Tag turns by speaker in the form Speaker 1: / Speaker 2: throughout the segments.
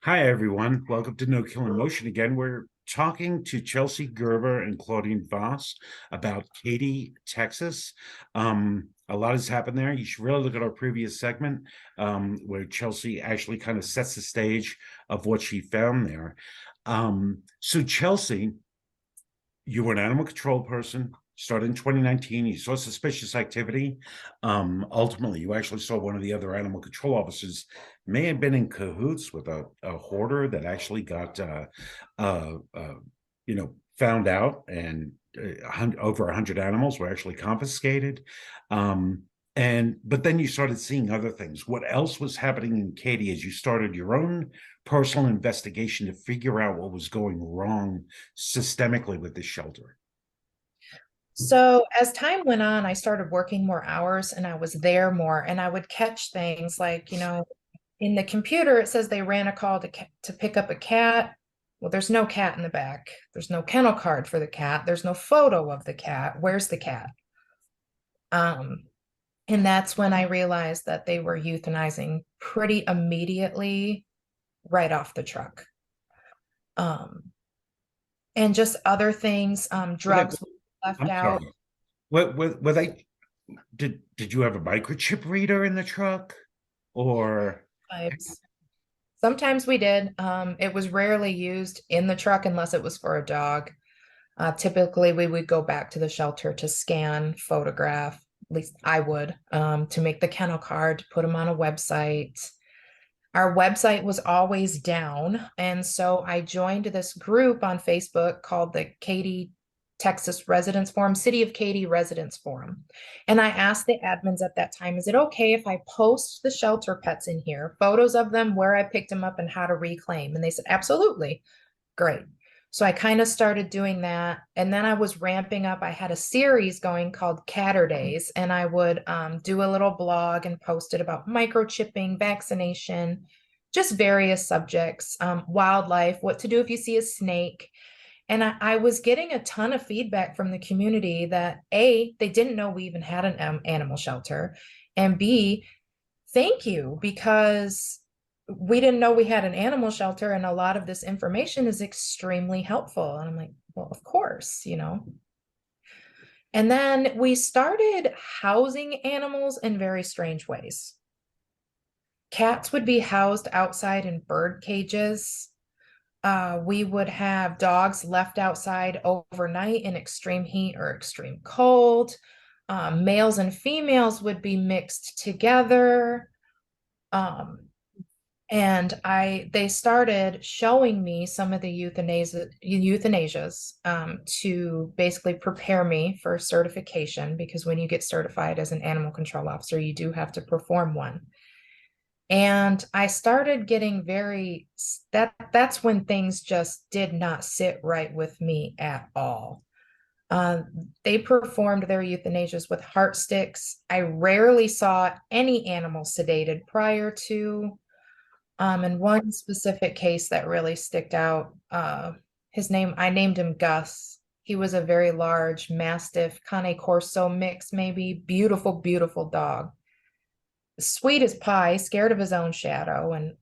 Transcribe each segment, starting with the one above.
Speaker 1: Hi, everyone. Welcome to No Kill in Motion again. We're talking to Chelsea Gerber and Claudine Voss about Katy, Texas. A lot has happened there. You should really look at our previous segment where Chelsea actually kind of sets the stage of what she found there. So, Chelsea, you were an animal control person, started in 2019. You saw suspicious activity. Ultimately, you actually saw one of the other animal control officers may have been in cahoots with a hoarder that actually got, uh, uh, found out, and over 100 animals were actually confiscated. Um, but then you started seeing other things. What else was happening in Katy as you started your own personal investigation to figure out what was going wrong systemically with this shelter?
Speaker 2: So as time went on, I started working more hours and I was there more and I would catch things like, in the computer, it says they ran a call to pick up a cat. Well, there's no cat in the back. There's no kennel card for the cat. There's no photo of the cat. Where's the cat? Um, and that's when I realized that they were euthanizing pretty immediately right off the truck. Um, and just other things,
Speaker 1: Were they,
Speaker 2: drugs left
Speaker 1: I'm
Speaker 2: out.
Speaker 1: sorry. Were they? Did you have a microchip reader in the truck, or?
Speaker 2: Sometimes we did. It was rarely used in the truck unless it was for a dog. Typically, we would go back to the shelter to scan, photograph, at least I would, to make the kennel card, to put them on a website. Our website was always down. And so I joined this group on Facebook called the Katy, Texas Residents Forum, City of Katy Residents Forum. And I asked the admins at that time, is it okay if I post the shelter pets in here, photos of them, where I picked them up, and how to reclaim? And they said, absolutely. Great. So I kind of started doing that. And then I was ramping up. I had a series going called Catterdays, and I would do a little blog and post it about microchipping, vaccination, just various subjects, wildlife, what to do if you see a snake. And I was getting a ton of feedback from the community that A, they didn't know we even had an animal shelter, and B, thank you, because we didn't know we had an animal shelter, and a lot of this information is extremely helpful. And I'm like, well, of course. And then we started housing animals in very strange ways. Cats would be housed outside in bird cages. We would have dogs left outside overnight in extreme heat or extreme cold. Males and females would be mixed together. Um, and they started showing me some of the euthanasias to basically prepare me for certification, because when you get certified as an animal control officer, you do have to perform one. And I started getting that's when things just did not sit right with me at all. Uh, they performed their euthanasias with heart sticks. I rarely saw any animal sedated prior to. And one specific case that really sticked out, I named him Gus. He was a very large Mastiff Cane Corso mix, maybe. Beautiful, beautiful dog. Sweet as pie, scared of his own shadow. And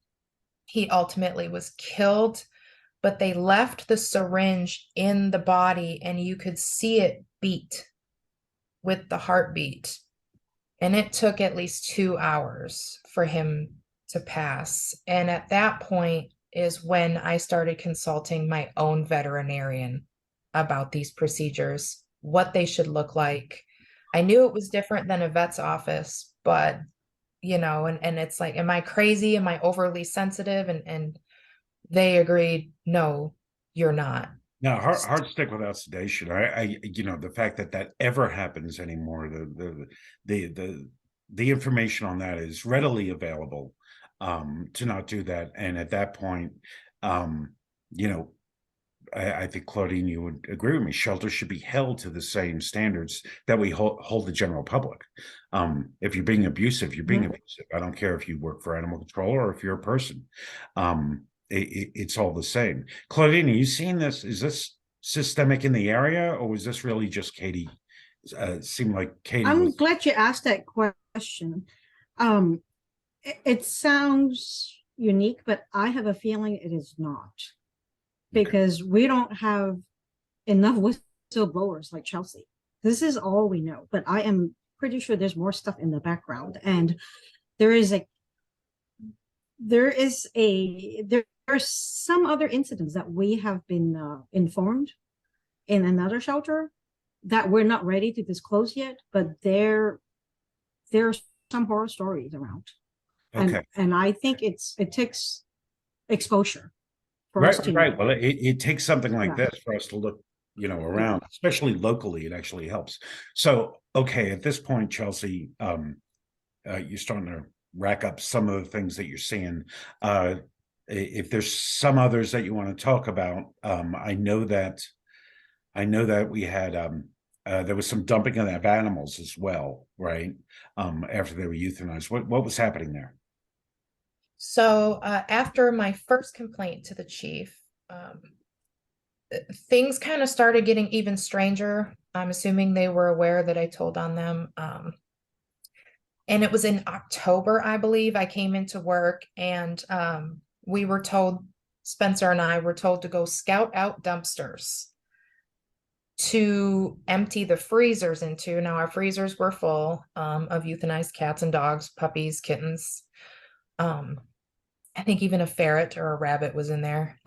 Speaker 2: he ultimately was killed, but they left the syringe in the body and you could see it beat with the heartbeat. And it took at least 2 hours for him to pass. And at that point is when I started consulting my own veterinarian about these procedures, what they should look like. I knew it was different than a vet's office, but and it's like, am I crazy? Am I overly sensitive? And they agreed, no, you're not.
Speaker 1: Now, hard stick without sedation. The fact that that ever happens anymore, the information on that is readily available. To not do that, and at that point, um, you know, I think Claudine, you would agree with me. Shelters should be held to the same standards that we hold the general public. If you're being abusive, you're being abusive. I don't care if you work for animal control or if you're a person. It's all the same. Claudine, are you seeing this? Is this systemic in the area, or was this really just Katy? Seemed like Katy
Speaker 3: I'm
Speaker 1: was.
Speaker 3: glad you asked that question. It sounds unique, but I have a feeling it is not,
Speaker 1: Okay.
Speaker 3: because we don't have enough whistleblowers like Chelsea. This is all we know, but I am pretty sure there's more stuff in the background. And there is a there are some other incidents that we have been informed in another shelter that we're not ready to disclose yet, but there are some horror stories around.
Speaker 1: Okay.
Speaker 3: And I think it takes exposure for us
Speaker 1: Right,
Speaker 3: to
Speaker 1: right.
Speaker 3: know.
Speaker 1: Well, it takes something like
Speaker 3: Yeah.
Speaker 1: this for us to look, around, especially locally. It actually helps. So, okay, at this point, Chelsea, you're starting to rack up some of the things that you're seeing. If there's some others that you want to talk about, I know that we had there was some dumping of animals as well, right? After they were euthanized. What was happening there?
Speaker 2: So after my first complaint to the chief, things kind of started getting even stranger. I'm assuming they were aware that I told on them. And it was in October, I believe, I came into work, and we were told, Spencer and I were told to go scout out dumpsters to empty the freezers into. Now, our freezers were full of euthanized cats and dogs, puppies, kittens. I think even a ferret or a rabbit was in there.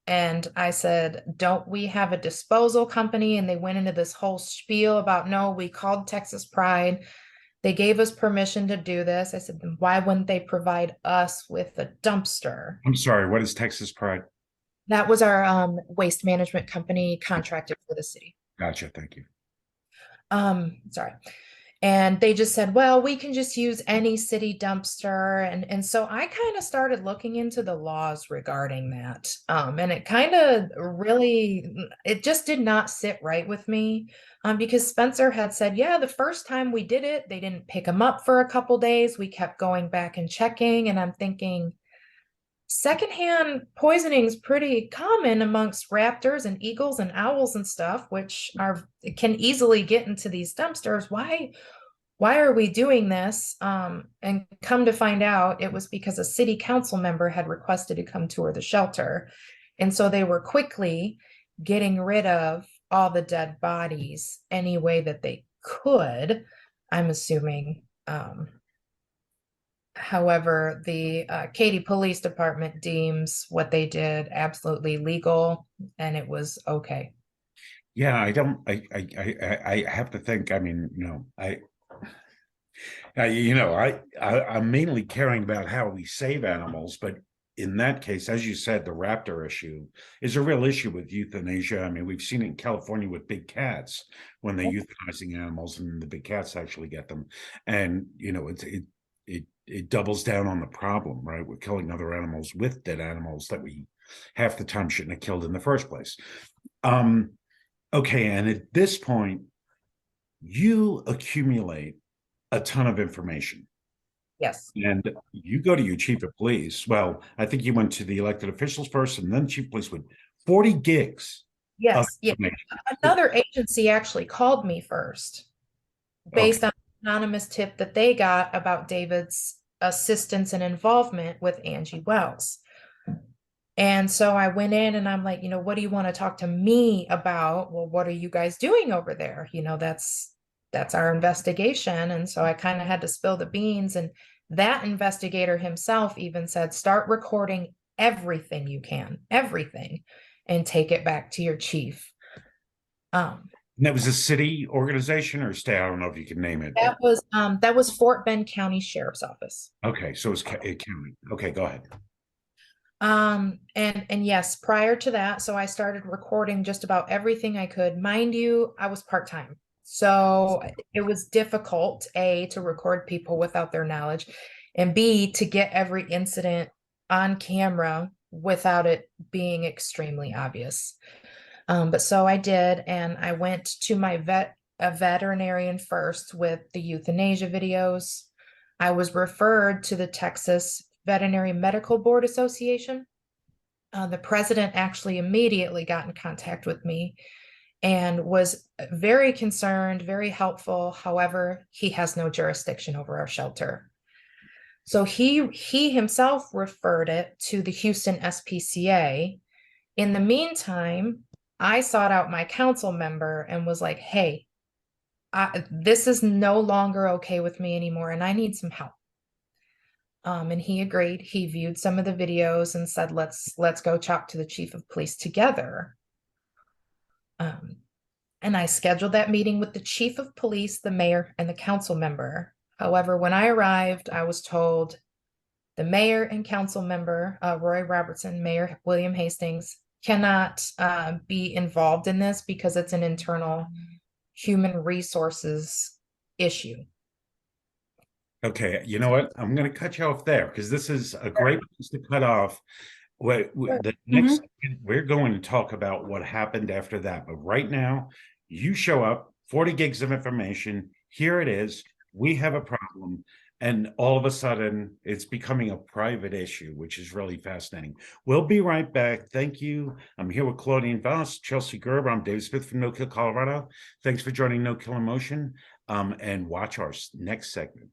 Speaker 2: And I said, don't we have a disposal company? And they went into this whole spiel about, no, we called Texas Pride. They gave us permission to do this. I said, then why wouldn't they provide us with a dumpster?
Speaker 1: I'm sorry. What is Texas Pride?
Speaker 2: That was our waste management company contracted for the city.
Speaker 1: Gotcha. Thank you.
Speaker 2: Sorry. And they just said, well, we can just use any city dumpster. And so I kind of started looking into the laws regarding that. And it kind of really, it just did not sit right with me. Because Spencer had said, yeah, the first time we did it, they didn't pick him up for a couple days. We kept going back and checking. And I'm thinking, secondhand poisoning is pretty common amongst raptors and eagles and owls and stuff, which can easily get into these dumpsters. Why are we doing this? And come to find out, it was because a city council member had requested to come tour the shelter. And so they were quickly getting rid of all the dead bodies any way that they could, I'm assuming. However, the Katy Police Department deems what they did absolutely legal, and it was okay.
Speaker 1: Yeah, I don't. I have to think. I mean, I'm mainly caring about how we save animals, but in that case, as you said, the raptor issue is a real issue with euthanasia. I mean, we've seen it in California with big cats when they're euthanizing animals, and the big cats actually get them, and it doubles down on the problem, right? We're killing other animals with dead animals that we half the time shouldn't have killed in the first place. Okay, and at this point, you accumulate a ton of information.
Speaker 2: Yes.
Speaker 1: And you go to your chief of police. Well, I think you went to the elected officials first, and then chief of police with 40 gigs of
Speaker 2: Yes. Yeah.
Speaker 1: information.
Speaker 2: Another agency actually called me first based on an anonymous tip that they got about David's assistance and involvement with Angie Wells. And so I went in and I'm like, what do you want to talk to me about? Well, what are you guys doing over there? That's our investigation. And so I kind of had to spill the beans. And that investigator himself even said, start recording everything you can, everything, and take it back to your chief.
Speaker 1: And that was a city organization or state? I don't know if you can name it.
Speaker 2: That was Fort Bend County Sheriff's Office.
Speaker 1: Okay, so it's county. Okay, go ahead.
Speaker 2: And yes, prior to that, so I started recording just about everything I could. Mind you, I was part-time. So it was difficult, A, to record people without their knowledge, and B, to get every incident on camera without it being extremely obvious. But so I did, and I went to a veterinarian first with the euthanasia videos. I was referred to the Texas Veterinary Medical Board Association. The president actually immediately got in contact with me and was very concerned, very helpful. However, he has no jurisdiction over our shelter. So he himself referred it to the Houston SPCA. In the meantime, I sought out my council member and was like, hey, this is no longer okay with me anymore, and I need some help. And he agreed. He viewed some of the videos and said, let's go talk to the chief of police together. And I scheduled that meeting with the chief of police, the mayor, and the council member. However, when I arrived, I was told the mayor and council member, Roy Robertson, Mayor William Hastings, cannot be involved in this because it's an internal human resources issue.
Speaker 1: Okay, you know what? I'm going to cut you off there because this is a great place to cut off. The next we're going to talk about what happened after that. But right now, you show up, 40 gigs of information. Here it is. We have a problem. And all of a sudden, it's becoming a private issue, which is really fascinating. We'll be right back. Thank you. I'm here with Claudine Voss, Chelsea Gerber. I'm Dave Smith from No Kill, Colorado. Thanks for joining No Kill Emotion. And watch our next segment.